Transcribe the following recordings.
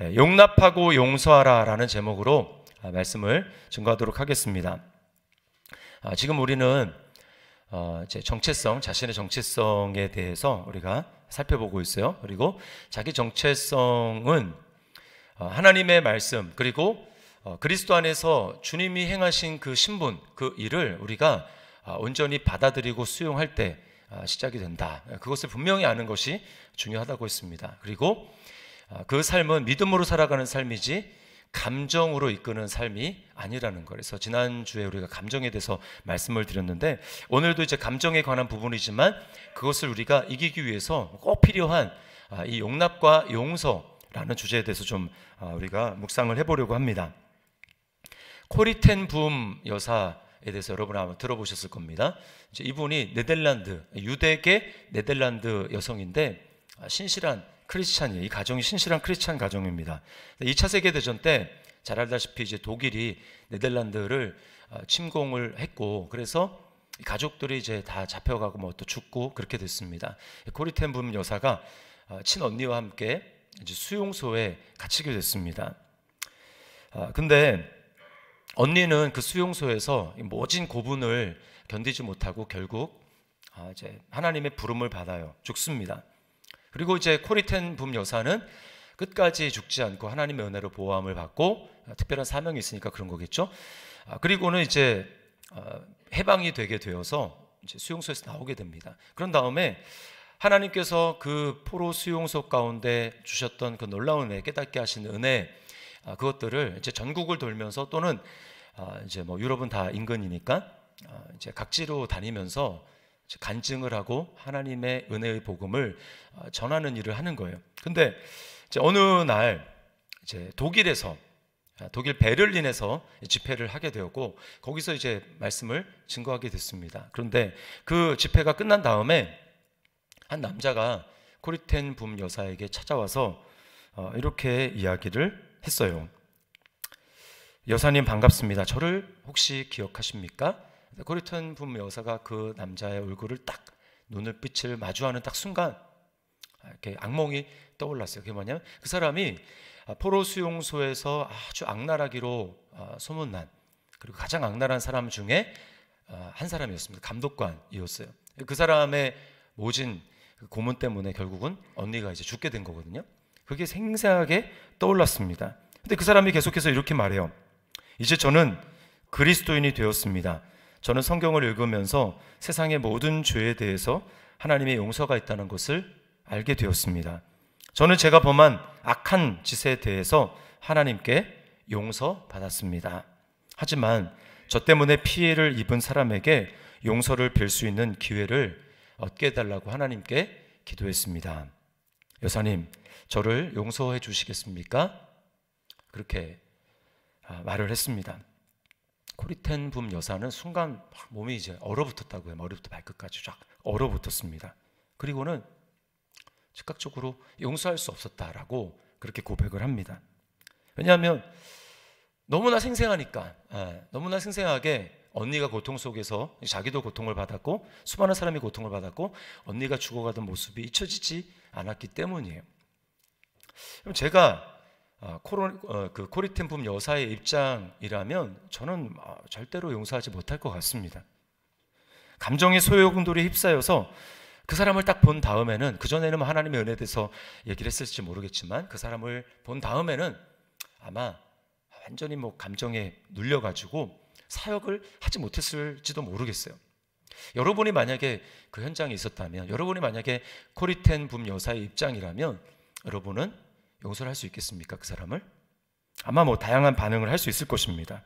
용납하고 용서하라 라는 제목으로 말씀을 증거하도록 하겠습니다. 지금 우리는 제 정체성, 자신의 정체성에 대해서 우리가 살펴보고 있어요. 그리고 자기 정체성은 하나님의 말씀, 그리고 그리스도 안에서 주님이 행하신 그 신분, 그 일을 우리가 온전히 받아들이고 수용할 때 시작이 된다. 그것을 분명히 아는 것이 중요하다고 했습니다. 그리고 그 삶은 믿음으로 살아가는 삶이지 감정으로 이끄는 삶이 아니라는 거. 그래서 지난주에 우리가 감정에 대해서 말씀을 드렸는데, 오늘도 이제 감정에 관한 부분이지만 그것을 우리가 이기기 위해서 꼭 필요한 이 용납과 용서라는 주제에 대해서 좀 우리가 묵상을 해보려고 합니다. 코리 텐 붐 여사에 대해서 여러분 아마 들어보셨을 겁니다. 이제 이분이 네덜란드, 유대계 네덜란드 여성인데 신실한 크리스찬이에요. 이 가정이 신실한 크리스찬 가정입니다. 2차 세계대전 때 잘 알다시피 이제 독일이 네덜란드를 침공을 했고, 그래서 가족들이 이제 다 잡혀가고 뭐 또 죽고 그렇게 됐습니다. 코리 텐 붐 여사가 친언니와 함께 이제 수용소에 갇히게 됐습니다. 근데 언니는 그 수용소에서 모진 고분을 견디지 못하고 결국 이제 하나님의 부름을 받아요. 죽습니다. 그리고 이제 코리 텐 붐 여사는 끝까지 죽지 않고 하나님의 은혜로 보호함을 받고 특별한 사명이 있으니까 그런 거겠죠. 그리고는 이제 해방이 되게 되어서 이제 수용소에서 나오게 됩니다. 그런 다음에 하나님께서 그 포로 수용소 가운데 주셨던 그 놀라운 은혜, 깨닫게 하신 은혜, 그것들을 이제 전국을 돌면서 또는 이제 뭐 유럽은 다 인근이니까 이제 각지로 다니면서 간증을 하고 하나님의 은혜의 복음을 전하는 일을 하는 거예요. 근데 이제 어느 날 이제 독일 베를린에서 집회를 하게 되었고, 거기서 이제 말씀을 증거하게 됐습니다. 그런데 그 집회가 끝난 다음에 한 남자가 코리 텐 붐 여사에게 찾아와서 이렇게 이야기를 했어요. 여사님 반갑습니다. 저를 혹시 기억하십니까? 코리 텐 붐 여사가 그 남자의 얼굴을 딱 눈빛을 마주하는 딱 순간 이렇게 악몽이 떠올랐어요. 그게 뭐냐면 그 사람이 포로 수용소에서 아주 악랄하기로 소문난, 그리고 가장 악랄한 사람 중에 한 사람이었습니다. 감독관이었어요. 그 사람의 모진 고문 때문에 결국은 언니가 이제 죽게 된 거거든요. 그게 생생하게 떠올랐습니다. 근데 그 사람이 계속해서 이렇게 말해요. 이제 저는 그리스도인이 되었습니다. 저는 성경을 읽으면서 세상의 모든 죄에 대해서 하나님의 용서가 있다는 것을 알게 되었습니다. 저는 제가 범한 악한 짓에 대해서 하나님께 용서받았습니다. 하지만 저 때문에 피해를 입은 사람에게 용서를 빌 수 있는 기회를 얻게 해달라고 하나님께 기도했습니다. 여사님, 저를 용서해 주시겠습니까? 그렇게 말을 했습니다. 코리 텐 붐 여사는 순간 몸이 이제 얼어붙었다고 해요. 머리부터 발끝까지 쫙 얼어붙었습니다. 그리고는 즉각적으로 용서할 수 없었다라고 그렇게 고백을 합니다. 왜냐하면 너무나 생생하니까, 너무나 생생하게 언니가 고통 속에서 자기도 고통을 받았고 수많은 사람이 고통을 받았고 언니가 죽어가던 모습이 잊혀지지 않았기 때문이에요. 그럼 제가 그 코리 텐 붐 여사의 입장이라면 저는 절대로 용서하지 못할 것 같습니다. 감정의 소요금돌이 휩싸여서 그 사람을 딱 본 다음에는, 그전에는 하나님의 은혜에 대해서 얘기를 했을지 모르겠지만 그 사람을 본 다음에는 아마 완전히 뭐 감정에 눌려가지고 사역을 하지 못했을지도 모르겠어요. 여러분이 만약에 그 현장에 있었다면, 여러분이 만약에 코리 텐 붐 여사의 입장이라면 여러분은 용서를 할 수 있겠습니까? 그 사람을? 아마 뭐 다양한 반응을 할 수 있을 것입니다.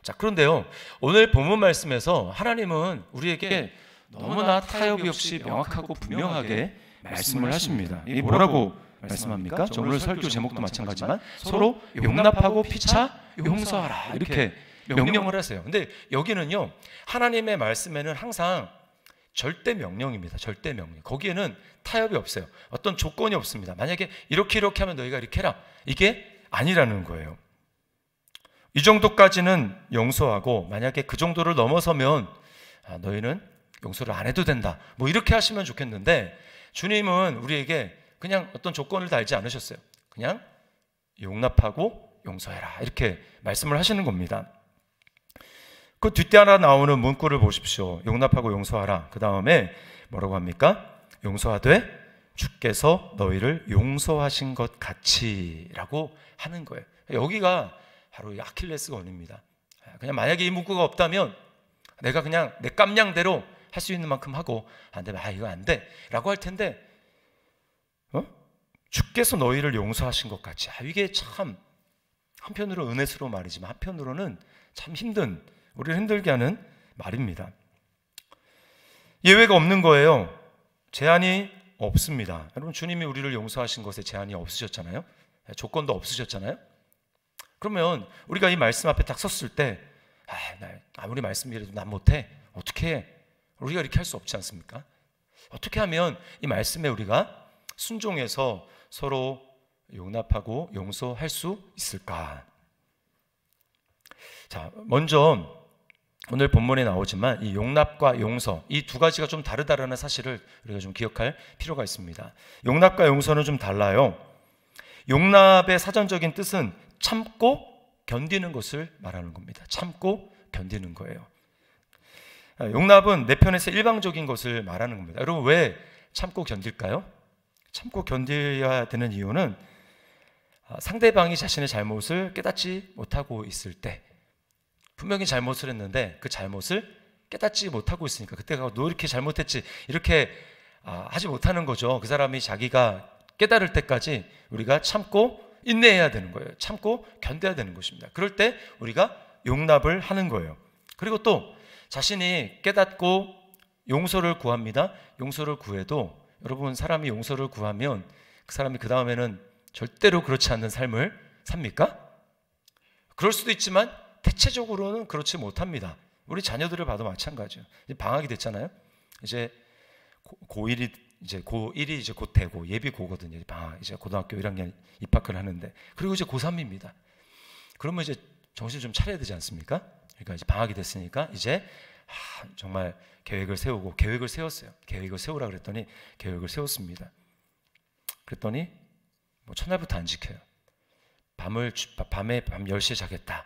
자, 그런데요, 오늘 본문 말씀에서 하나님은 우리에게 너무나 타협이 없이 명확하고 분명하게 말씀을 하십니다. 이게 뭐라고 말씀합니까? 오늘 설교 제목도 마찬가지지만 서로 용납하고 피차 용서하라, 이렇게 명령을 하세요. 근데 여기는요, 하나님의 말씀에는 항상 절대 명령입니다. 절대 명령. 거기에는 타협이 없어요. 어떤 조건이 없습니다. 만약에 이렇게 하면 너희가 이렇게 해라, 이게 아니라는 거예요. 이 정도까지는 용서하고 만약에 그 정도를 넘어서면 너희는 용서를 안 해도 된다, 뭐 이렇게 하시면 좋겠는데, 주님은 우리에게 그냥 어떤 조건을 달지 않으셨어요. 그냥 용납하고 용서해라, 이렇게 말씀을 하시는 겁니다. 그 뒷단에 나오는 문구를 보십시오. 용납하고 용서하라. 그 다음에 뭐라고 합니까? 용서하되 주께서 너희를 용서하신 것 같이 라고 하는 거예요. 여기가 바로 이 아킬레스건입니다. 그냥 만약에 이 문구가 없다면 내가 그냥 내 깜냥대로 할 수 있는 만큼 하고, 안 되면 이거 안 돼 라고 할 텐데, 주께서 너희를 용서하신 것 같이. 이게 참 한편으로 은혜스러운 말이지만 한편으로는 참 우리를 힘들게 하는 말입니다. 예외가 없는 거예요. 제한이 없습니다. 여러분, 주님이 우리를 용서하신 것에 제한이 없으셨잖아요. 조건도 없으셨잖아요. 그러면 우리가 이 말씀 앞에 딱 섰을 때 아무리 말씀이라도 난 못해, 어떻게 해? 우리가 이렇게 할 수 없지 않습니까? 어떻게 하면 이 말씀에 우리가 순종해서 서로 용납하고 용서할 수 있을까? 자, 먼저 오늘 본문에 나오지만 이 용납과 용서, 이 두 가지가 좀 다르다라는 사실을 우리가 좀 기억할 필요가 있습니다. 용납과 용서는 좀 달라요. 용납의 사전적인 뜻은 참고 견디는 것을 말하는 겁니다. 참고 견디는 거예요. 용납은 내 편에서 일방적인 것을 말하는 겁니다. 여러분, 왜 참고 견딜까요? 참고 견뎌야 되는 이유는 상대방이 자신의 잘못을 깨닫지 못하고 있을 때, 분명히 잘못을 했는데 그 잘못을 깨닫지 못하고 있으니까, 그때가 너 이렇게 잘못했지 이렇게 하지 못하는 거죠. 그 사람이 자기가 깨달을 때까지 우리가 참고 인내해야 되는 거예요. 참고 견뎌야 되는 것입니다. 그럴 때 우리가 용납을 하는 거예요. 그리고 또 자신이 깨닫고 용서를 구합니다. 용서를 구해도 여러분, 사람이 용서를 구하면 그 사람이 그 다음에는 절대로 그렇지 않는 삶을 삽니까? 그럴 수도 있지만 대체적으로는 그렇지 못합니다. 우리 자녀들을 봐도 마찬가지예요. 이제 방학이 됐잖아요. 이제 고1이 이제 곧 되고 예비 고거든요. 방학, 이제 고등학교 1학년 입학을 하는데, 그리고 이제 고3입니다. 그러면 이제 정신 좀 차려야 되지 않습니까? 그러니까 이제 방학이 됐으니까 이제 정말 계획을 세웠어요. 계획을 세우라 그랬더니 계획을 세웠습니다. 그랬더니 뭐 첫날부터 안 지켜요. 밤에 밤 10시에 자겠다.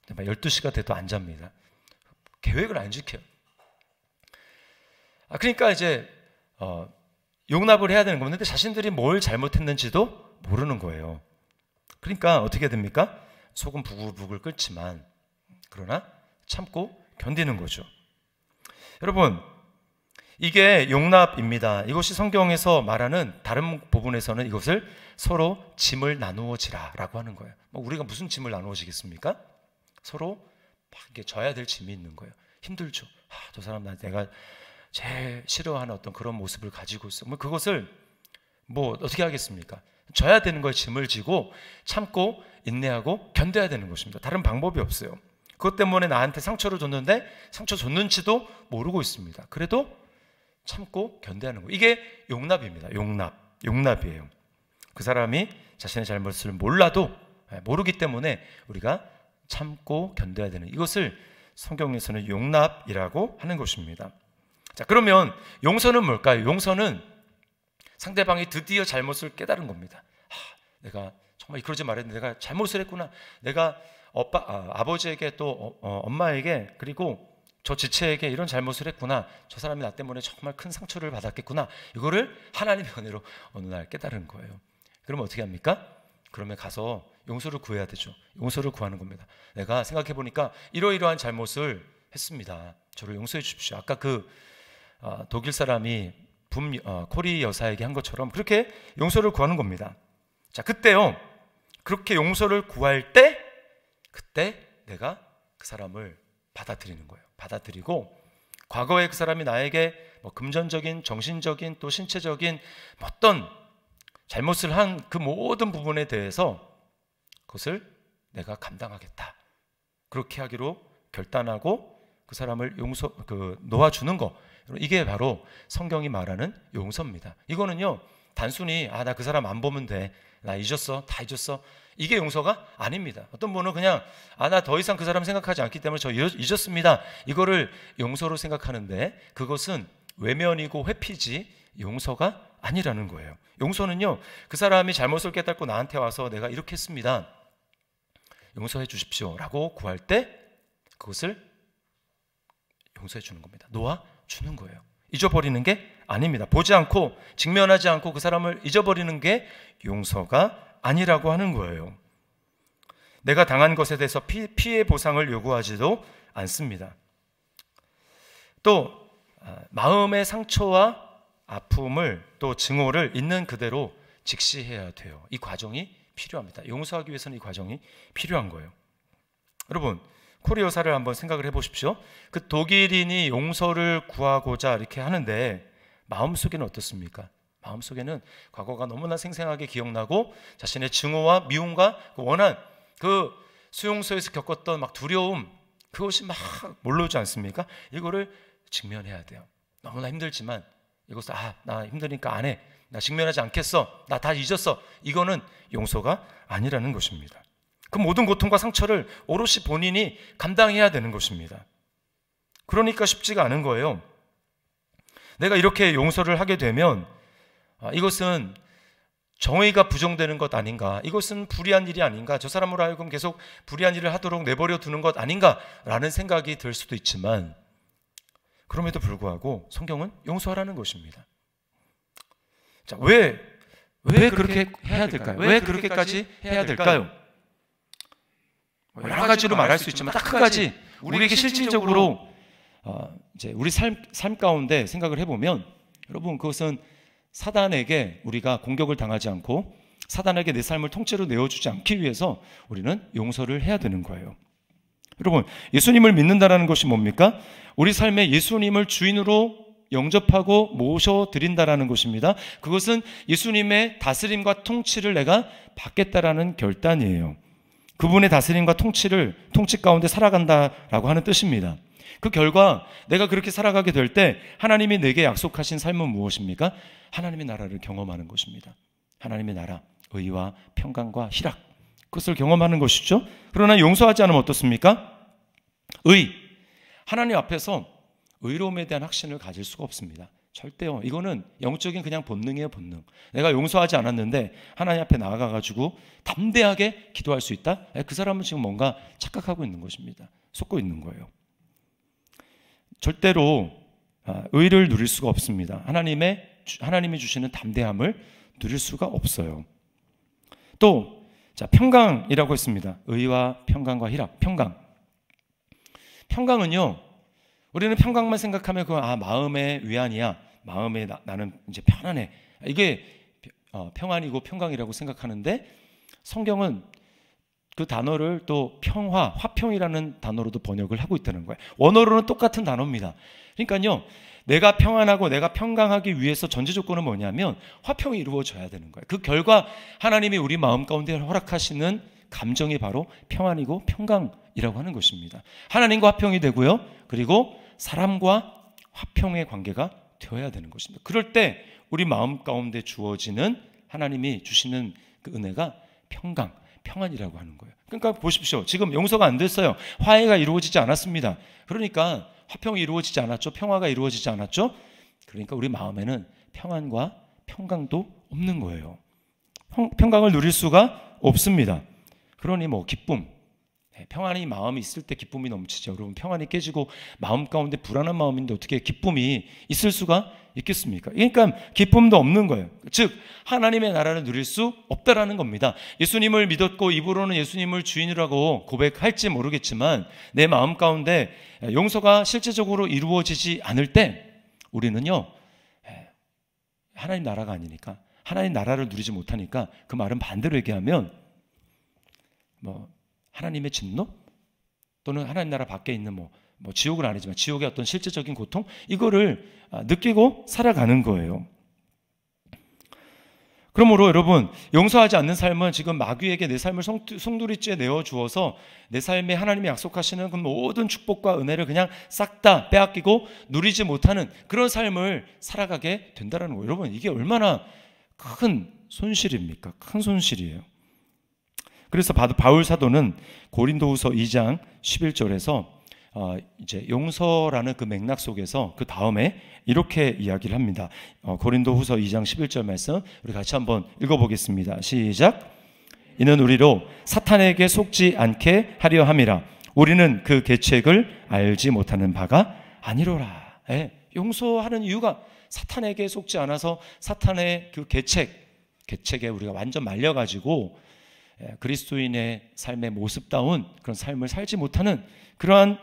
12시가 돼도 안 잡니다. 계획을 안 지켜요. 그러니까 이제 용납을 해야 되는 건데 자신들이 뭘 잘못했는지도 모르는 거예요. 그러니까 어떻게 됩니까? 속은 부글부글 끓지만 그러나 참고 견디는 거죠. 여러분, 이게 용납입니다. 이것이 성경에서 말하는 다른 부분에서는 이것을 서로 짐을 나누어 지라라고 하는 거예요. 우리가 무슨 짐을 나누어 지겠습니까? 서로 막 이렇게 져야 될 짐이 있는 거예요. 힘들죠. 저 사람 내가 제일 싫어하는 어떤 그런 모습을 가지고 있어. 그것을 어떻게 하겠습니까? 져야 되는 거에 짐을 지고 참고 인내하고 견뎌야 되는 것입니다. 다른 방법이 없어요. 그것 때문에 나한테 상처를 줬는데 상처 줬는지도 모르고 있습니다. 그래도 참고 견뎌하는 거예요. 이게 용납입니다. 용납이에요. 그 사람이 자신의 잘못을 모르기 때문에 우리가 참고 견뎌야 되는, 이것을 성경에서는 용납이라고 하는 것입니다. 자, 그러면 용서는 뭘까요? 용서는 상대방이 드디어 잘못을 깨달은 겁니다. 내가 정말 그러지 말했는데 내가 잘못을 했구나. 내가 아버지에게 또 엄마에게 그리고 저 지체에게 이런 잘못을 했구나. 저 사람이 나 때문에 정말 큰 상처를 받았겠구나. 이거를 하나님의 은혜로 어느 날 깨달은 거예요. 그러면 어떻게 합니까? 그러면 가서 용서를 구해야 되죠. 용서를 구하는 겁니다. 내가 생각해 보니까 이러이러한 잘못을 했습니다. 저를 용서해 주십시오. 아까 그 독일 사람이 코리 여사에게 한 것처럼 그렇게 용서를 구하는 겁니다. 자, 그때요, 그렇게 용서를 구할 때 그때 내가 그 사람을 받아들이는 거예요. 받아들이고 과거에 그 사람이 나에게 금전적인, 정신적인, 또 신체적인 어떤 잘못을 한 그 모든 부분에 대해서 그것을 내가 감당하겠다. 그렇게 하기로 결단하고 그 사람을 놓아주는 거. 이게 바로 성경이 말하는 용서입니다. 이거는요, 단순히 나 그 사람 안 보면 돼. 나 잊었어. 다 잊었어. 이게 용서가 아닙니다. 어떤 분은 그냥 나 더 이상 그 사람 생각하지 않기 때문에 저 잊었습니다. 이거를 용서로 생각하는데 그것은 외면이고 회피지 용서가 아니라는 거예요. 용서는요, 그 사람이 잘못을 깨닫고 나한테 와서 내가 이렇게 했습니다, 용서해 주십시오 라고 구할 때 그것을 용서해 주는 겁니다. 놓아 주는 거예요. 잊어버리는 게 아닙니다. 보지 않고 직면하지 않고 그 사람을 잊어버리는 게 용서가 아니라고 하는 거예요. 내가 당한 것에 대해서 피해 보상을 요구하지도 않습니다. 또 마음의 상처와 아픔을 또 증오를 있는 그대로 직시해야 돼요. 이 과정이 필요합니다. 용서하기 위해서는 이 과정이 필요한 거예요. 여러분, 코리오사를 한번 생각을 해보십시오. 그 독일인이 용서를 구하고자 이렇게 하는데 마음속에는 어떻습니까? 마음속에는 과거가 너무나 생생하게 기억나고 자신의 증오와 미움과 그 원한, 그 수용소에서 겪었던 막 두려움, 그것이 막 몰려오지 않습니까? 이거를 직면해야 돼요. 너무나 힘들지만 이것을 나 힘드니까 안 해, 나 직면하지 않겠어, 나 다 잊었어, 이거는 용서가 아니라는 것입니다. 그 모든 고통과 상처를 오롯이 본인이 감당해야 되는 것입니다. 그러니까 쉽지가 않은 거예요. 내가 이렇게 용서를 하게 되면 이것은 정의가 부정되는 것 아닌가, 이것은 불의한 일이 아닌가, 저 사람으로 하여금 계속 불의한 일을 하도록 내버려 두는 것 아닌가라는 생각이 들 수도 있지만, 그럼에도 불구하고 성경은 용서하라는 것입니다. 자, 왜 그렇게 해야 될까요? 왜 그렇게까지 해야 될까요? 여러 가지로 말할 수 있지만 딱 한 가지, 우리에게 실질적으로 이제 우리 삶 가운데 생각을 해보면, 여러분, 그것은 사단에게 우리가 공격을 당하지 않고 사단에게 내 삶을 통째로 내어주지 않기 위해서 우리는 용서를 해야 되는 거예요. 여러분, 예수님을 믿는다는 것이 뭡니까? 우리 삶에 예수님을 주인으로 영접하고 모셔드린다라는 것입니다. 그것은 예수님의 다스림과 통치를 내가 받겠다라는 결단이에요. 그분의 다스림과 통치 가운데 살아간다라고 하는 뜻입니다. 그 결과 내가 그렇게 살아가게 될 때 하나님이 내게 약속하신 삶은 무엇입니까? 하나님의 나라를 경험하는 것입니다. 하나님의 나라, 의와 평강과 희락, 그것을 경험하는 것이죠. 그러나 용서하지 않으면 어떻습니까? 하나님 앞에서 의로움에 대한 확신을 가질 수가 없습니다. 절대요. 이거는 영적인 그냥 본능이에요, 본능. 내가 용서하지 않았는데 하나님 앞에 나아가가지고 담대하게 기도할 수 있다? 그 사람은 지금 뭔가 착각하고 있는 것입니다. 속고 있는 거예요. 절대로 의를 누릴 수가 없습니다. 하나님이 주시는 담대함을 누릴 수가 없어요. 또 평강이라고 했습니다. 의와 평강과 희락. 평강은요, 우리는 평강만 생각하면 그건 마음의 위안이야, 마음에 나는 이제 편안해, 이게 평안이고 평강이라고 생각하는데, 성경은 그 단어를 또 화평이라는 단어로도 번역을 하고 있다는 거예요. 원어로는 똑같은 단어입니다. 그러니까요, 내가 평안하고 내가 평강하기 위해서 전제 조건은 뭐냐면 화평이 이루어져야 되는 거예요. 그 결과 하나님이 우리 마음 가운데 허락하시는 감정이 바로 평안이고 평강이라고 하는 것입니다. 하나님과 화평이 되고요, 그리고 사람과 화평의 관계가 되어야 되는 것입니다. 그럴 때 우리 마음 가운데 주어지는 하나님이 주시는 그 은혜가 평안이라고 하는 거예요. 그러니까 보십시오. 지금 용서가 안 됐어요. 화해가 이루어지지 않았습니다. 그러니까 화평이 이루어지지 않았죠. 평화가 이루어지지 않았죠. 그러니까 우리 마음에는 평안과 평강도 없는 거예요. 평강을 누릴 수가 없습니다. 그러니 기쁨, 평안이 마음이 있을 때 기쁨이 넘치죠. 여러분, 평안이 깨지고 마음 가운데 불안한 마음인데 어떻게 기쁨이 있을 수가 있겠습니까? 그러니까 기쁨도 없는 거예요. 즉 하나님의 나라를 누릴 수 없다라는 겁니다. 예수님을 믿었고 입으로는 예수님을 주인이라고 고백할지 모르겠지만 내 마음 가운데 용서가 실제적으로 이루어지지 않을 때 우리는요, 하나님 나라가 아니니까, 하나님 나라를 누리지 못하니까, 그 말은 반대로 얘기하면 하나님의 진노, 또는 하나님 나라 밖에 있는 지옥은 아니지만 지옥의 어떤 실제적인 고통, 이거를 느끼고 살아가는 거예요. 그러므로 여러분, 용서하지 않는 삶은 지금 마귀에게 내 삶을 송두리째 내어주어서 내 삶에 하나님이 약속하시는 그 모든 축복과 은혜를 그냥 싹 다 빼앗기고 누리지 못하는 그런 삶을 살아가게 된다는 거예요. 여러분, 이게 얼마나 큰 손실입니까? 큰 손실이에요. 그래서 바울 사도는 고린도후서 2장 11절에서 이제 용서라는 그 맥락 속에서 그 다음에 이렇게 이야기를 합니다. 고린도후서 2장 11절 말씀 우리 같이 한번 읽어보겠습니다. 시작. 이는 우리로 사탄에게 속지 않게 하려 함이라. 우리는 그 계책을 알지 못하는 바가 아니로라. 용서하는 이유가 사탄에게 속지 않아서 사탄의 그 계책에 우리가 완전 말려가지고 그리스도인의 삶의 모습다운 그런 삶을 살지 못하는 그러한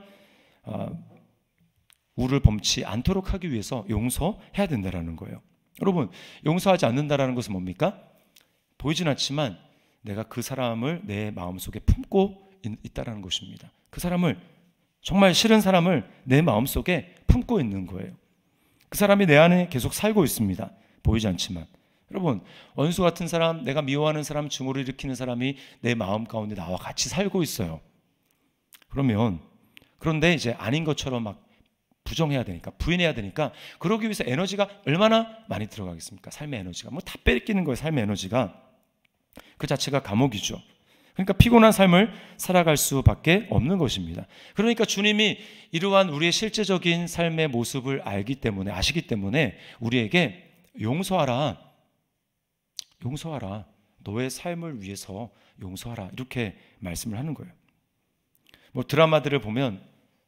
우를 범치 않도록 하기 위해서 용서해야 된다는 거예요. 여러분, 용서하지 않는다는 것은 뭡니까? 보이진 않지만 내가 그 사람을 내 마음속에 품고 있다는 것입니다. 그 사람을, 정말 싫은 사람을 내 마음속에 품고 있는 거예요. 그 사람이 내 안에 계속 살고 있습니다. 보이지 않지만. 여러분, 원수 같은 사람, 내가 미워하는 사람, 증오를 일으키는 사람이 내 마음 가운데 나와 같이 살고 있어요. 그런데 이제 아닌 것처럼 막 부정해야 되니까, 부인해야 되니까, 그러기 위해서 에너지가 얼마나 많이 들어가겠습니까? 삶의 에너지가. 뭐 다 뺏기는 거예요, 삶의 에너지가. 그 자체가 감옥이죠. 그러니까 피곤한 삶을 살아갈 수밖에 없는 것입니다. 그러니까 주님이 이러한 우리의 실제적인 삶의 모습을 아시기 때문에 우리에게 용서하라. 너의 삶을 위해서 용서하라. 이렇게 말씀을 하는 거예요. 뭐 드라마들을 보면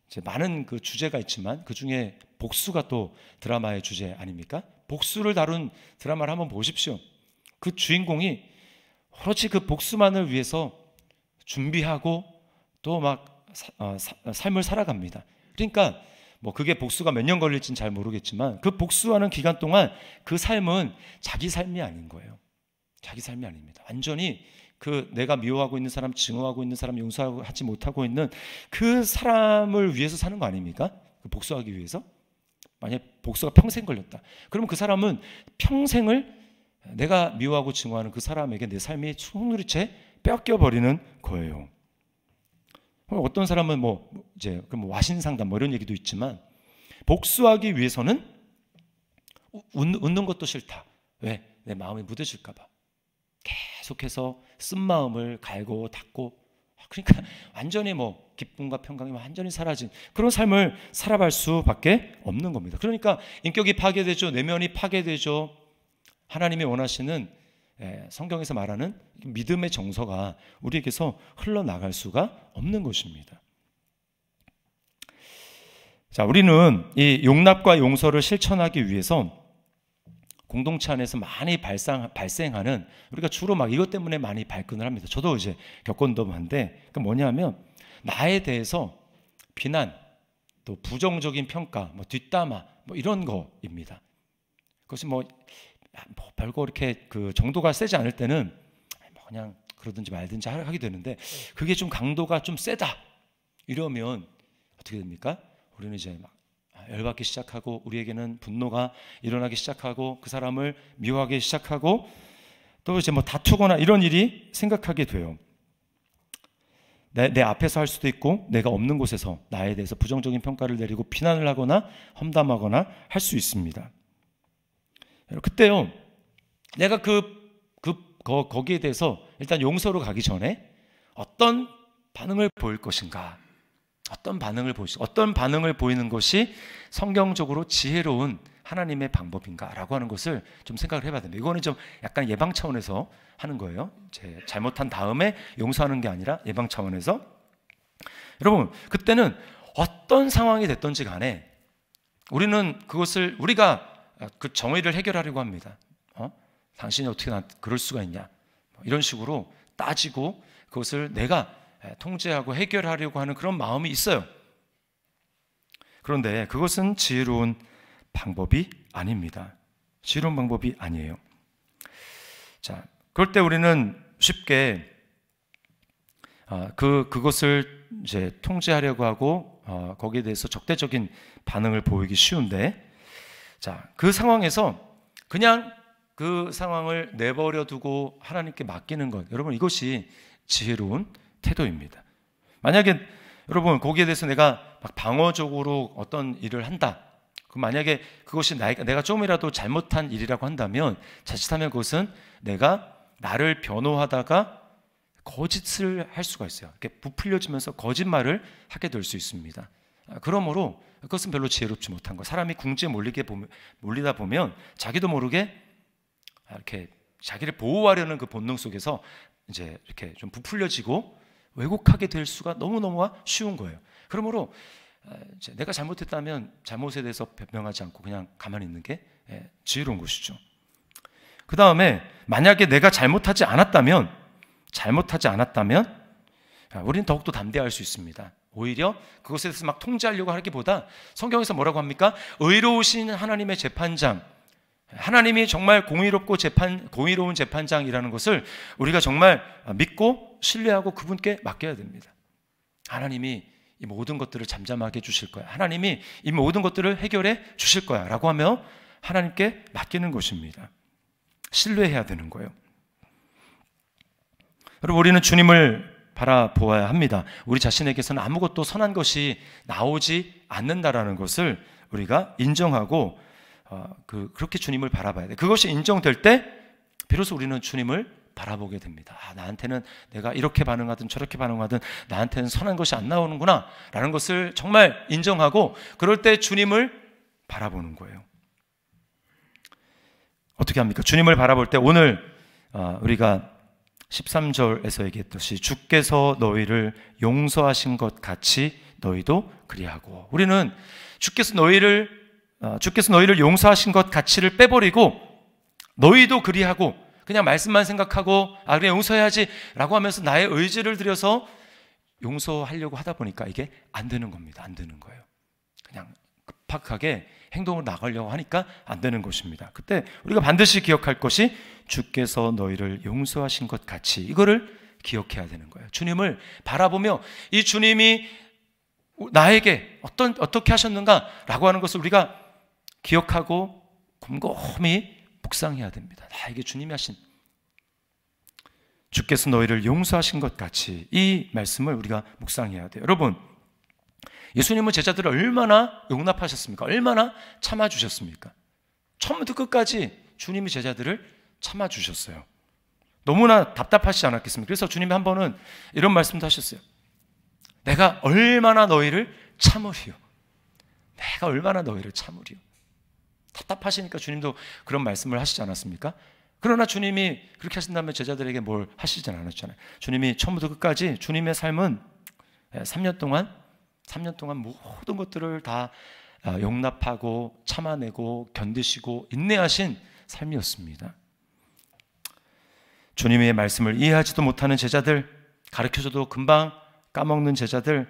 이제 많은 그 주제가 있지만 그 중에 복수가 또 드라마의 주제 아닙니까? 복수를 다룬 드라마를 한번 보십시오. 그 주인공이 오로지 그 복수만을 위해서 준비하고 또 막 삶을 살아갑니다. 그러니까 뭐 그게 복수가 몇 년 걸릴지는 잘 모르겠지만 그 복수하는 기간 동안 그 삶은 자기 삶이 아닌 거예요. 자기 삶이 아닙니다. 완전히 그 내가 미워하고 있는 사람, 증오하고 있는 사람, 용서하지 못하고 있는 그 사람을 위해서 사는 거 아닙니까? 그 복수하기 위해서. 만약에 복수가 평생 걸렸다. 그러면 그 사람은 평생을 내가 미워하고 증오하는 그 사람에게 내 삶이 송두리째 뺏겨버리는 거예요. 어떤 사람은 이제 와신 상담 이런 얘기도 있지만 복수하기 위해서는 웃는 것도 싫다. 왜? 내 마음이 무뎌질까 봐. 계속해서 쓴 마음을 갈고 닦고, 그러니까 완전히 기쁨과 평강이 완전히 사라진 그런 삶을 살아갈 수밖에 없는 겁니다. 그러니까 인격이 파괴되죠. 내면이 파괴되죠. 하나님이 원하시는 성경에서 말하는 믿음의 정서가 우리에게서 흘러나갈 수가 없는 것입니다. 자, 우리는 이 용납과 용서를 실천하기 위해서 공동체 안에서 많이 발생하는, 우리가 주로 이것 때문에 많이 발끈을 합니다. 저도 이제 겪곤도 한데, 그 뭐냐면 나에 대해서 비난, 또 부정적인 평가, 뒷담화 이런 거입니다. 그것이 별거 이렇게 그 정도가 세지 않을 때는 그냥 그러든지 말든지 하게 되는데, 그게 좀 강도가 좀 세다 이러면 어떻게 됩니까? 우리는 이제 열받기 시작하고, 우리에게는 분노가 일어나기 시작하고, 그 사람을 미워하기 시작하고, 또 이제 다투거나 이런 일이 생각하게 돼요. 내 앞에서 할 수도 있고, 내가 없는 곳에서 나에 대해서 부정적인 평가를 내리고 비난을 하거나 험담하거나 할 수 있습니다. 그때요, 내가 거기에 대해서 일단 용서로 가기 전에 어떤 반응을 보일 것인가, 어떤 반응을 보이는 것이 성경적으로 지혜로운 하나님의 방법인가라고 하는 것을 좀 생각을 해봐야 됩니다. 이거는 좀 약간 예방 차원에서 하는 거예요. 잘못한 다음에 용서하는 게 아니라 예방 차원에서. 여러분, 그때는 어떤 상황이 됐든지 간에 우리는 그것을, 우리가 그 정의를 해결하려고 합니다. 당신이 어떻게 그럴 수가 있냐, 이런 식으로 따지고 그것을 내가 통제하고 해결하려고 하는 그런 마음이 있어요. 그런데 그것은 지혜로운 방법이 아닙니다. 지혜로운 방법이 아니에요. 자, 그럴 때 우리는 쉽게 그것을 이제 통제하려고 하고 거기에 대해서 적대적인 반응을 보이기 쉬운데, 자, 그 상황에서 그냥 그 상황을 내버려 두고 하나님께 맡기는 것, 여러분, 이것이 지혜로운 태도입니다. 만약에 여러분 거기에 대해서 내가 방어적으로 어떤 일을 한다, 그럼 만약에 그것이 내가 조금이라도 잘못한 일이라고 한다면, 자칫하면 그것은 내가 나를 변호하다가 거짓을 할 수가 있어요. 이렇게 부풀려지면서 거짓말을 하게 될 수 있습니다. 그러므로 그것은 별로 지혜롭지 못한 거. 사람이 궁지에 몰리다 보면 자기도 모르게 이렇게 자기를 보호하려는 그 본능 속에서 이제 이렇게 좀 부풀려지고 왜곡하게 될 수가 너무너무 쉬운 거예요. 그러므로 이제 내가 잘못했다면 잘못에 대해서 변명하지 않고 그냥 가만히 있는 게 지혜로운 것이죠. 그 다음에 만약에 내가 잘못하지 않았다면 우리는 더욱더 담대할 수 있습니다. 오히려 그것에 대해서 막 통제하려고 하기보다 성경에서 뭐라고 합니까? 의로우신 하나님의 재판장, 하나님이 정말 공의로운 재판장이라는 것을 우리가 정말 믿고 신뢰하고 그분께 맡겨야 됩니다. 하나님이 이 모든 것들을 잠잠하게 해주실 거야. 하나님이 이 모든 것들을 해결해 주실 거야 라고 하며 하나님께 맡기는 것입니다. 신뢰해야 되는 거예요. 여러분, 우리는 주님을 바라보아야 합니다. 우리 자신에게서는 아무것도 선한 것이 나오지 않는다라는 것을 우리가 인정하고 그렇게 주님을 바라봐야 돼. 그것이 인정될 때 비로소 우리는 주님을 바라보게 됩니다. 나한테는 내가 이렇게 반응하든 저렇게 반응하든 나한테는 선한 것이 안 나오는구나 라는 것을 정말 인정하고 그럴 때 주님을 바라보는 거예요. 어떻게 합니까? 주님을 바라볼 때 오늘 우리가 13절에서 얘기했듯이 주께서 너희를 용서하신 것 같이 너희도 그리하고, 우리는 주께서 너희를 용서하신 것 같이를 빼버리고 너희도 그리하고 그냥 말씀만 생각하고 그래 용서해야지 라고 하면서 나의 의지를 들여서 용서하려고 하다 보니까 이게 안 되는 겁니다. 안 되는 거예요. 그냥 급박하게 행동으로 나가려고 하니까 안 되는 것입니다. 그때 우리가 반드시 기억할 것이 주께서 너희를 용서하신 것 같이, 이거를 기억해야 되는 거예요. 주님을 바라보며 이 주님이 나에게 어떻게 하셨는가 라고 하는 것을 우리가 기억하고 곰곰이 묵상해야 됩니다. 나에게 주님이 하신, 주께서 너희를 용서하신 것 같이, 이 말씀을 우리가 묵상해야 돼요. 여러분, 예수님은 제자들을 얼마나 용납하셨습니까? 얼마나 참아주셨습니까? 처음부터 끝까지 주님이 제자들을 참아주셨어요. 너무나 답답하시지 않았겠습니까? 그래서 주님이 한 번은 이런 말씀도 하셨어요. 내가 얼마나 너희를 참으리요. 내가 얼마나 너희를 참으리요. 답답하시니까 주님도 그런 말씀을 하시지 않았습니까? 그러나 주님이 그렇게 하신다면 제자들에게 뭘 하시진 않았잖아요. 주님이 처음부터 끝까지 주님의 삶은 3년 동안 모든 것들을 다 용납하고 참아내고 견디시고 인내하신 삶이었습니다. 주님의 말씀을 이해하지도 못하는 제자들, 가르쳐줘도 금방 까먹는 제자들,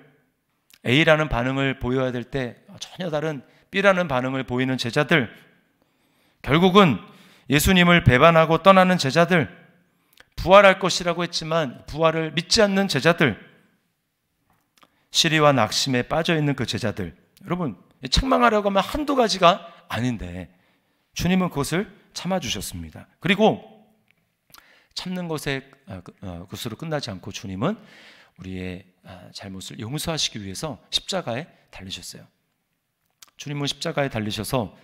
A라는 반응을 보여야 될 때 전혀 다른 B라는 반응을 보이는 제자들, 결국은 예수님을 배반하고 떠나는 제자들, 부활할 것이라고 했지만 부활을 믿지 않는 제자들, 시리와 낙심에 빠져있는 그 제자들, 여러분 책망하려고 하면 한두 가지가 아닌데 주님은 그것을 참아주셨습니다. 그리고 참는 것으로 끝나지 않고 주님은 우리의 잘못을 용서하시기 위해서 십자가에 달리셨어요. 주님은 십자가에 달리셔서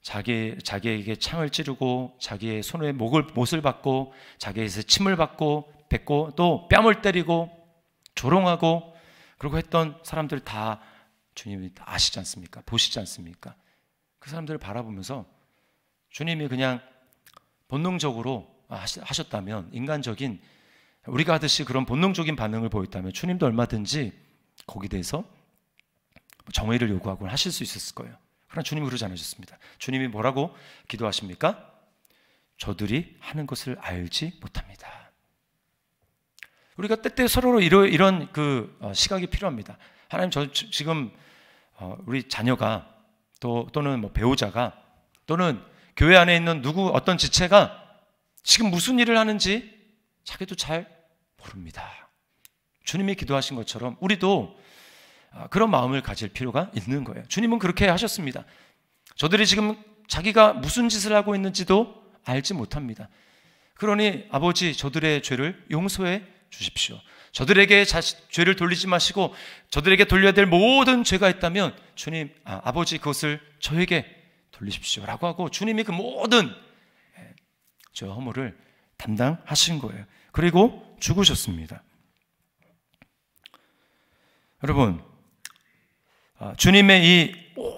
자기에게 창을 찌르고 자기의 손에 못을 받고 자기에서 침을 뱉고 또 뺨을 때리고 조롱하고 그러고 했던 사람들 다 주님이 아시지 않습니까? 보시지 않습니까? 그 사람들을 바라보면서 주님이 그냥 본능적으로 하셨다면, 인간적인 우리가 하듯이 그런 본능적인 반응을 보였다면 주님도 얼마든지 거기에 대해서 정의를 요구하고 하실 수 있었을 거예요. 그러나 주님은 그러지 않으셨습니다. 주님이 뭐라고 기도하십니까? 저들이 하는 것을 알지 못합니다. 우리가 때때 서로 이런 시각이 필요합니다. 하나님, 지금 우리 자녀가 또는 뭐 배우자가 또는 교회 안에 있는 어떤 지체가 지금 무슨 일을 하는지 자기도 잘 모릅니다. 주님이 기도하신 것처럼 우리도 그런 마음을 가질 필요가 있는 거예요. 주님은 그렇게 하셨습니다. 저들이 지금 자기가 무슨 짓을 하고 있는지도 알지 못합니다. 그러니 아버지, 저들의 죄를 용서해 주십시오. 저들에게 죄를 돌리지 마시고 저들에게 돌려야 될 모든 죄가 있다면 주님, 아버지, 그것을 저에게 돌리십시오 라고 하고 주님이 그 모든 저 허물을 담당하신 거예요. 그리고 죽으셨습니다. 여러분, 주님의 이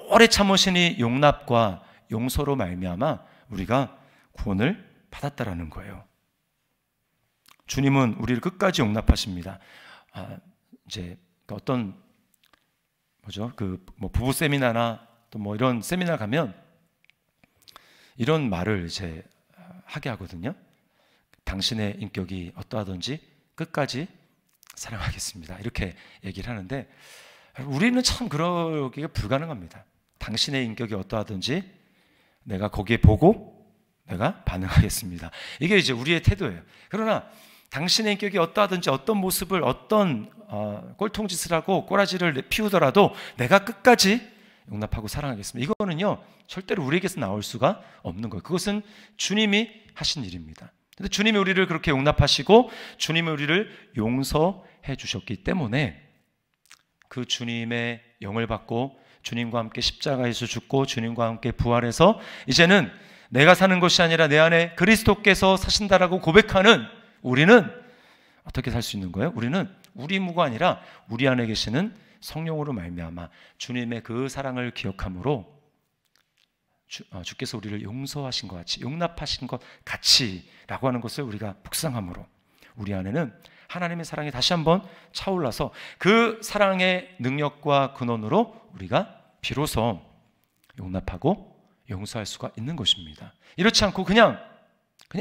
오래 참으신 이 용납과 용서로 말미암아 우리가 구원을 받았다라는 거예요. 주님은 우리를 끝까지 용납하십니다. 이제 어떤 부부 세미나나 또 뭐 이런 세미나 가면 이런 말을 이제 하게 하거든요. 당신의 인격이 어떠하든지 끝까지 사랑하겠습니다. 이렇게 얘기를 하는데 우리는 참 그러기가 불가능합니다. 당신의 인격이 어떠하든지 내가 거기에 보고 내가 반응하겠습니다. 이게 이제 우리의 태도예요. 그러나 당신의 인격이 어떠하든지 어떤 모습을 어떤 꼴통짓을 하고 꼬라지를 피우더라도 내가 끝까지 용납하고 사랑하겠습니다. 이거는요 절대로 우리에게서 나올 수가 없는 거예요. 그것은 주님이 하신 일입니다. 근데 주님이 우리를 그렇게 용납하시고 주님이 우리를 용서해 주셨기 때문에 그 주님의 영을 받고 주님과 함께 십자가에서 죽고 주님과 함께 부활해서 이제는 내가 사는 것이 아니라 내 안에 그리스도께서 사신다라고 고백하는 우리는 어떻게 살 수 있는 거예요? 우리는 우리 무가 아니라 우리 안에 계시는 성령으로 말미암아 주님의 그 사랑을 기억함으로 주께서 우리를 용서하신 것 같이 용납하신 것 같이라고 하는 것을 우리가 묵상함으로 우리 안에는 하나님의 사랑이 다시 한번 차올라서 그 사랑의 능력과 근원으로 우리가 비로소 용납하고 용서할 수가 있는 것입니다. 이렇지 않고 그냥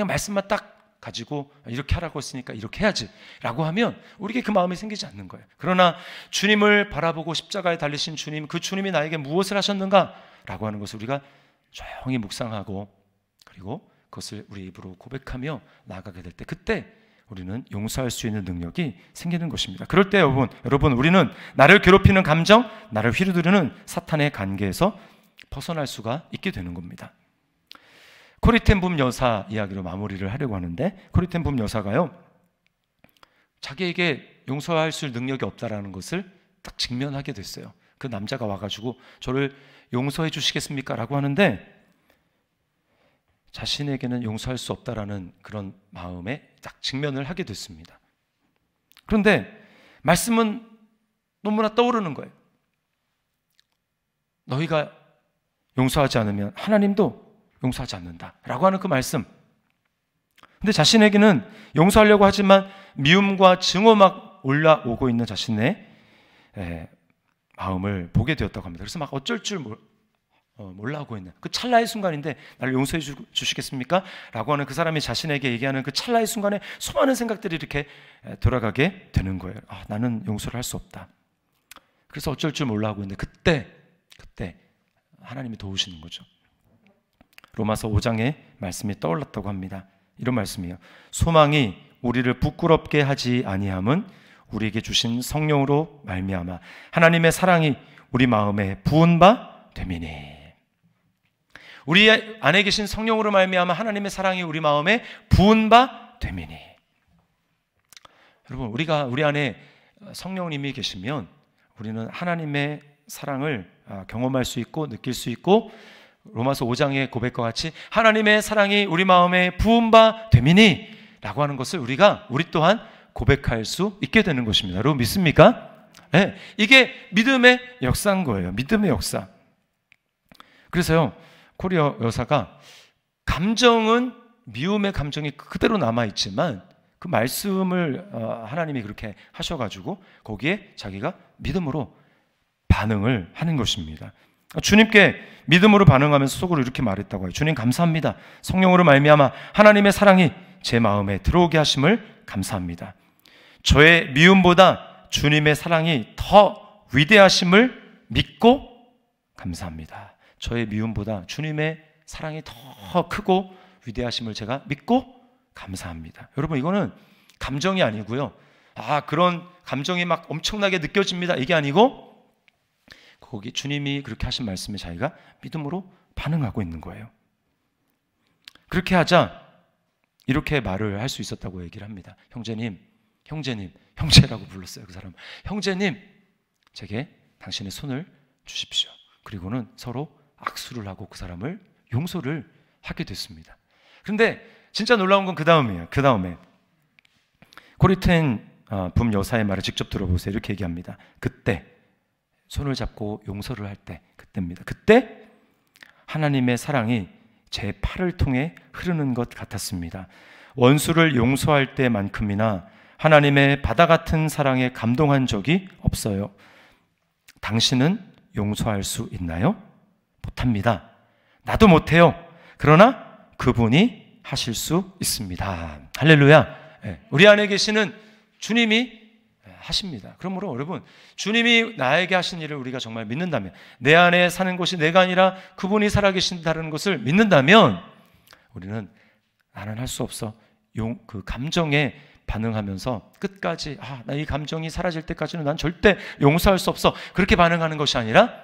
말씀만 딱 가지고 이렇게 하라고 했으니까 이렇게 해야지 라고 하면 우리에게 그 마음이 생기지 않는 거예요. 그러나 주님을 바라보고 십자가에 달리신 주님, 그 주님이 나에게 무엇을 하셨는가 라고 하는 것을 우리가 조용히 묵상하고 그리고 그것을 우리 입으로 고백하며 나아가게 될 때 그때 우리는 용서할 수 있는 능력이 생기는 것입니다. 그럴 때 여러분 우리는 나를 괴롭히는 감정, 나를 휘두르는 사탄의 관계에서 벗어날 수가 있게 되는 겁니다. 코리텐붐 여사 이야기로 마무리를 하려고 하는데 코리텐붐 여사가요 자기에게 용서할 수 있는 능력이 없다라는 것을 딱 직면하게 됐어요. 그 남자가 와가지고 저를 용서해 주시겠습니까? 라고 하는데 자신에게는 용서할 수 없다라는 그런 마음에 딱 직면을 하게 됐습니다. 그런데 말씀은 너무나 떠오르는 거예요. 너희가 용서하지 않으면 하나님도 용서하지 않는다 라고 하는 그 말씀. 근데 자신에게는 용서하려고 하지만 미움과 증오 막 올라오고 있는 자신의 마음을 보게 되었다고 합니다. 그래서 막 어쩔 줄 몰라 하고 있는 그 찰나의 순간인데 나를 용서해 주시겠습니까? 라고 하는 그 사람이 자신에게 얘기하는 그 찰나의 순간에 수많은 생각들이 이렇게 돌아가게 되는 거예요. 나는 용서를 할 수 없다. 그래서 어쩔 줄 몰라 하고 있는데 그때 하나님이 도우시는 거죠. 로마서 5장의 말씀이 떠올랐다고 합니다. 이런 말씀이에요. 소망이 우리를 부끄럽게 하지 아니함은 우리에게 주신 성령으로 말미암아 하나님의 사랑이 우리 마음에 부은 바 됨이니. 우리 안에 계신 성령으로 말미암아 하나님의 사랑이 우리 마음에 부은 바 됨이니. 여러분 우리 안에 성령님이 계시면 우리는 하나님의 사랑을 경험할 수 있고 느낄 수 있고 로마서 5장의 고백과 같이 하나님의 사랑이 우리 마음에 부은 바 됨이니 라고 하는 것을 우리 또한 고백할 수 있게 되는 것입니다. 여러분 믿습니까? 네, 이게 믿음의 역사인 거예요. 믿음의 역사. 그래서요 코리아 여사가 감정은 미움의 감정이 그대로 남아있지만 그 말씀을 하나님이 그렇게 하셔가지고 거기에 자기가 믿음으로 반응을 하는 것입니다. 주님께 믿음으로 반응하면서 속으로 이렇게 말했다고 해요. 주님 감사합니다. 성령으로 말미암아 하나님의 사랑이 제 마음에 들어오게 하심을 감사합니다. 저의 미움보다 주님의 사랑이 더 위대하심을 믿고 감사합니다. 저의 미움보다 주님의 사랑이 더 크고 위대하심을 제가 믿고 감사합니다. 여러분 이거는 감정이 아니고요. 그런 감정이 막 엄청나게 느껴집니다. 이게 아니고 거기 주님이 그렇게 하신 말씀에 자기가 믿음으로 반응하고 있는 거예요. 그렇게 하자 이렇게 말을 할 수 있었다고 얘기를 합니다. 형제라고 불렀어요. 그 사람. 형제님, 제게 당신의 손을 주십시오. 그리고는 서로 악수를 하고 그 사람을 용서를 하게 됐습니다. 그런데 진짜 놀라운 건 그 다음이에요. 그 다음에 코리텐 붐 여사의 말을 직접 들어보세요. 이렇게 얘기합니다. 그때 손을 잡고 용서를 할 때, 그때입니다. 그때 하나님의 사랑이 제 팔을 통해 흐르는 것 같았습니다. 원수를 용서할 때만큼이나 하나님의 바다 같은 사랑에 감동한 적이 없어요. 당신은 용서할 수 있나요? 못합니다. 나도 못해요. 그러나 그분이 하실 수 있습니다. 할렐루야. 우리 안에 계시는 주님이 하십니다. 그러므로 여러분, 주님이 나에게 하신 일을 우리가 정말 믿는다면, 내 안에 사는 것이 내가 아니라 그분이 살아계신다는 것을 믿는다면, 우리는 나는 할 수 없어, 그 감정에 반응하면서 끝까지 나 이 감정이 사라질 때까지는 난 절대 용서할 수 없어, 그렇게 반응하는 것이 아니라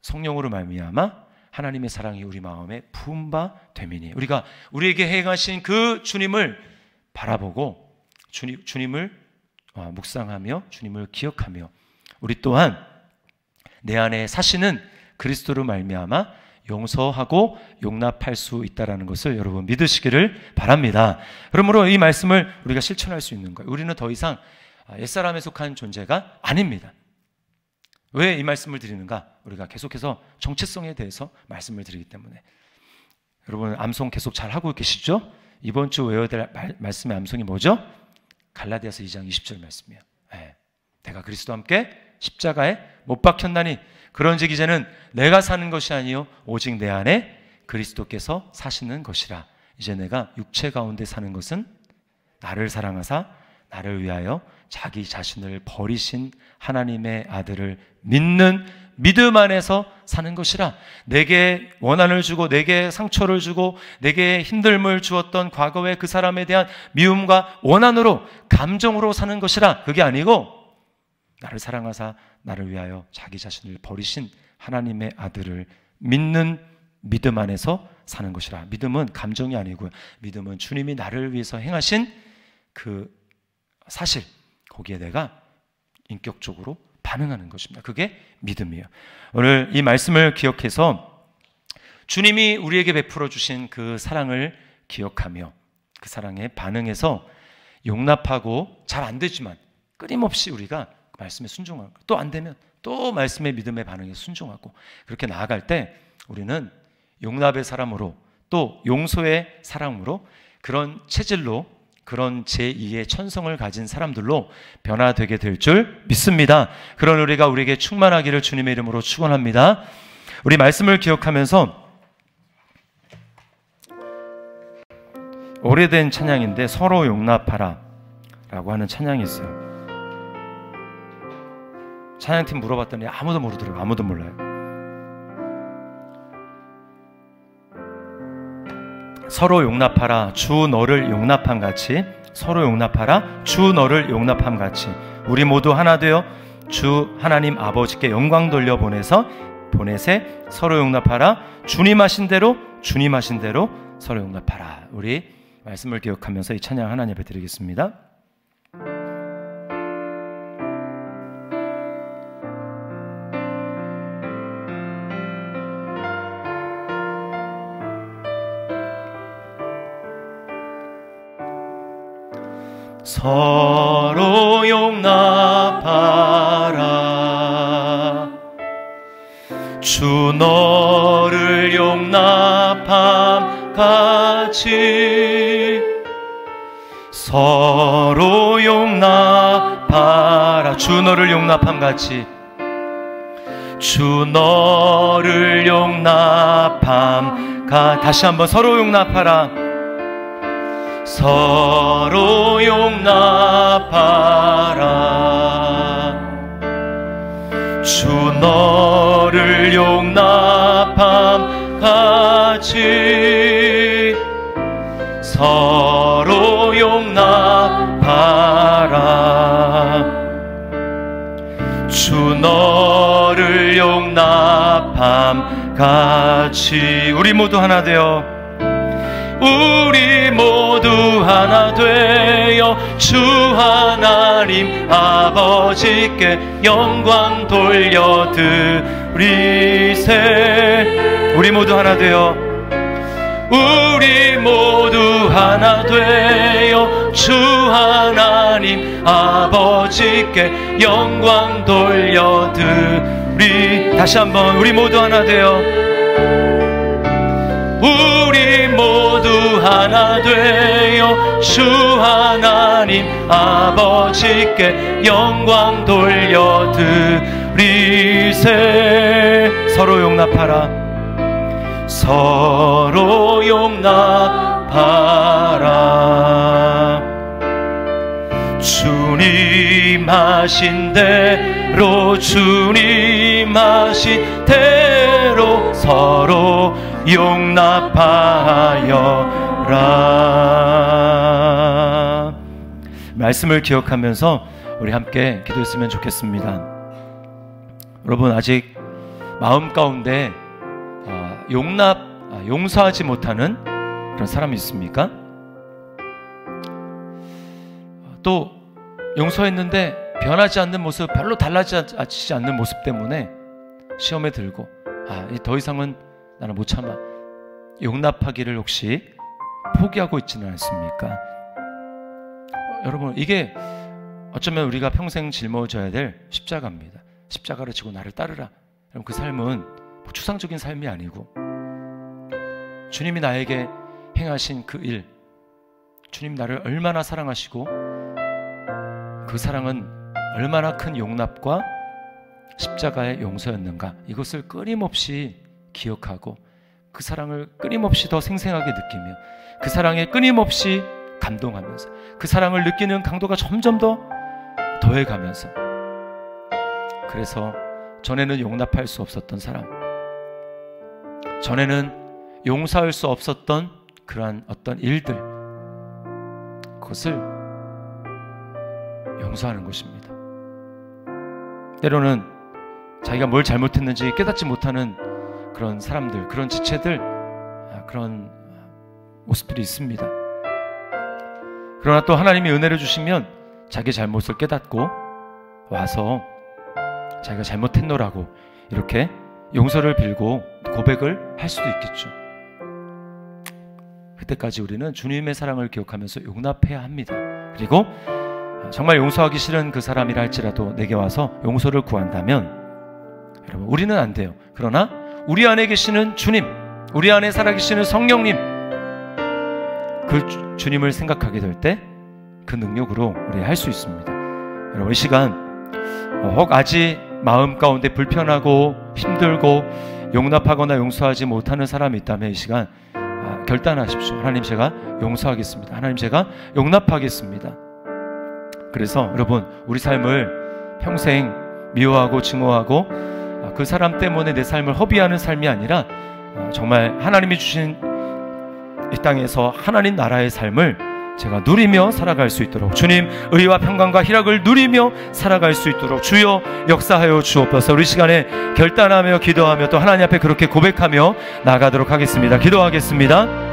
성령으로 말미암아 하나님의 사랑이 우리 마음에 부은 바 되미니, 우리가 우리에게 행하신 그 주님을 바라보고 주님을 묵상하며 주님을 기억하며, 우리 또한 내 안에 사시는 그리스도로 말미암아 용서하고 용납할 수 있다는 것을 여러분 믿으시기를 바랍니다. 그러므로 이 말씀을 우리가 실천할 수 있는 거예요. 우리는 더 이상 옛사람에 속한 존재가 아닙니다. 왜 이 말씀을 드리는가? 우리가 계속해서 정체성에 대해서 말씀을 드리기 때문에. 여러분 암송 계속 잘 하고 계시죠? 이번 주 외워야 될 말씀의 암송이 뭐죠? 갈라디아서 2장 20절 말씀이에요. 내가 그리스도와 함께 십자가에 못 박혔나니 그런즉 이제는 내가 사는 것이 아니요 오직 내 안에 그리스도께서 사시는 것이라. 이제 내가 육체 가운데 사는 것은 나를 사랑하사 나를 위하여 자기 자신을 버리신 하나님의 아들을 믿는 믿음 안에서 사는 것이라. 내게 원한을 주고 내게 상처를 주고 내게 힘듦을 주었던 과거의 그 사람에 대한 미움과 원한으로 감정으로 사는 것이라. 그게 아니고 나를 사랑하사 나를 위하여 자기 자신을 버리신 하나님의 아들을 믿는 믿음 안에서 사는 것이라. 믿음은 감정이 아니고요, 믿음은 주님이 나를 위해서 행하신 그 사실, 거기에 내가 인격적으로 반응하는 것입니다. 그게 믿음이에요. 오늘 이 말씀을 기억해서 주님이 우리에게 베풀어 주신 그 사랑을 기억하며 그 사랑에 반응해서 용납하고, 잘 안 되지만 끊임없이 우리가 그 말씀에 순종하고, 또 안 되면 또 말씀의 믿음의 반응에 순종하고, 그렇게 나아갈 때 우리는 용납의 사람으로, 또 용서의 사람으로, 그런 체질로, 그런 제2의 천성을 가진 사람들로 변화되게 될 줄 믿습니다. 그런 우리가 우리에게 충만하기를 주님의 이름으로 축원합니다. 우리 말씀을 기억하면서 오래된 찬양인데 서로 용납하라 라고 하는 찬양이 있어요. 찬양팀 물어봤더니 아무도 모르더라고요. 아무도 몰라요. 서로 용납하라 주 너를 용납함 같이, 서로 용납하라 주 너를 용납함 같이, 우리 모두 하나 되어 주 하나님 아버지께 영광 돌려 보내세 서로 용납하라. 주님 하신 대로 서로 용납하라. 우리 말씀을 기억하면서 이 찬양 하나님 앞에 드리겠습니다. 서로 용납하라 주 너를 용납함 같이, 서로 용납하라 주 너를 용납함 같이, 주 너를 용납함 같이. 다시 한번 서로 용납하라 서로 용납하라 주 너를 용납함 같이, 서로 용납하라 주 너를 용납함 같이. 우리 모두 하나 되어, 우리 모두 하나 되어 주 하나님 아버지께 영광 돌려드리세. 우리 모두 하나 되어, 우리 모두 하나 되어 주 하나님 아버지 아버지께 영광 돌려드리. 다시 한번 우리 모두 하나 되어, 우리 모두 하나 되어 주 하나님 아버지께 영광 돌려드리세. 서로 용납하라. 서로 용납하라. 주님 하신 대로, 주님 하신 대로 서로 용납하여라. 말씀을 기억하면서 우리 함께 기도했으면 좋겠습니다. 여러분, 아직 마음 가운데 용서하지 못하는 그런 사람이 있습니까? 또 용서했는데 변하지 않는 모습, 별로 달라지지 않는 모습 때문에 시험에 들고 더 이상은 나는 못 참아, 용납하기를 혹시 포기하고 있지는 않습니까? 여러분, 이게 어쩌면 우리가 평생 짊어져야 될 십자가입니다. 십자가를 지고 나를 따르라. 여러분, 그 삶은 추상적인 삶이 아니고 주님이 나에게 행하신 그 일, 주님 나를 얼마나 사랑하시고 그 사랑은 얼마나 큰 용납과 십자가의 용서였는가, 이것을 끊임없이 기억하고 그 사랑을 끊임없이 더 생생하게 느끼며 그 사랑에 끊임없이 감동하면서 그 사랑을 느끼는 강도가 점점 더 더해가면서, 그래서 전에는 용납할 수 없었던 사람, 전에는 용서할 수 없었던 그러한 어떤 일들, 그것을 용서하는 것입니다. 때로는 자기가 뭘 잘못했는지 깨닫지 못하는 그런 사람들, 그런 지체들, 그런 모습들이 있습니다. 그러나 또 하나님이 은혜를 주시면 자기 잘못을 깨닫고 와서 자기가 잘못했노라고 이렇게 용서를 빌고 고백을 할 수도 있겠죠. 그때까지 우리는 주님의 사랑을 기억하면서 용납해야 합니다. 그리고 정말 용서하기 싫은 그 사람이라 할지라도 내게 와서 용서를 구한다면, 여러분, 우리는 안 돼요. 그러나 우리 안에 계시는 주님, 우리 안에 살아계시는 성령님, 그 주님을 생각하게 될 때 그 능력으로 우리 할 수 있습니다. 여러분, 이 시간 혹 아직 마음 가운데 불편하고 힘들고 용납하거나 용서하지 못하는 사람이 있다면 이 시간 결단하십시오. 하나님, 제가 용서하겠습니다. 하나님, 제가 용납하겠습니다. 그래서 여러분, 우리 삶을 평생 미워하고 증오하고 그 사람 때문에 내 삶을 허비하는 삶이 아니라 정말 하나님이 주신 이 땅에서 하나님 나라의 삶을 제가 누리며 살아갈 수 있도록, 주님 의와 평강과 희락을 누리며 살아갈 수 있도록 주여 역사하여 주옵소서. 우리 시간에 결단하며 기도하며 또 하나님 앞에 그렇게 고백하며 나아가도록 하겠습니다. 기도하겠습니다.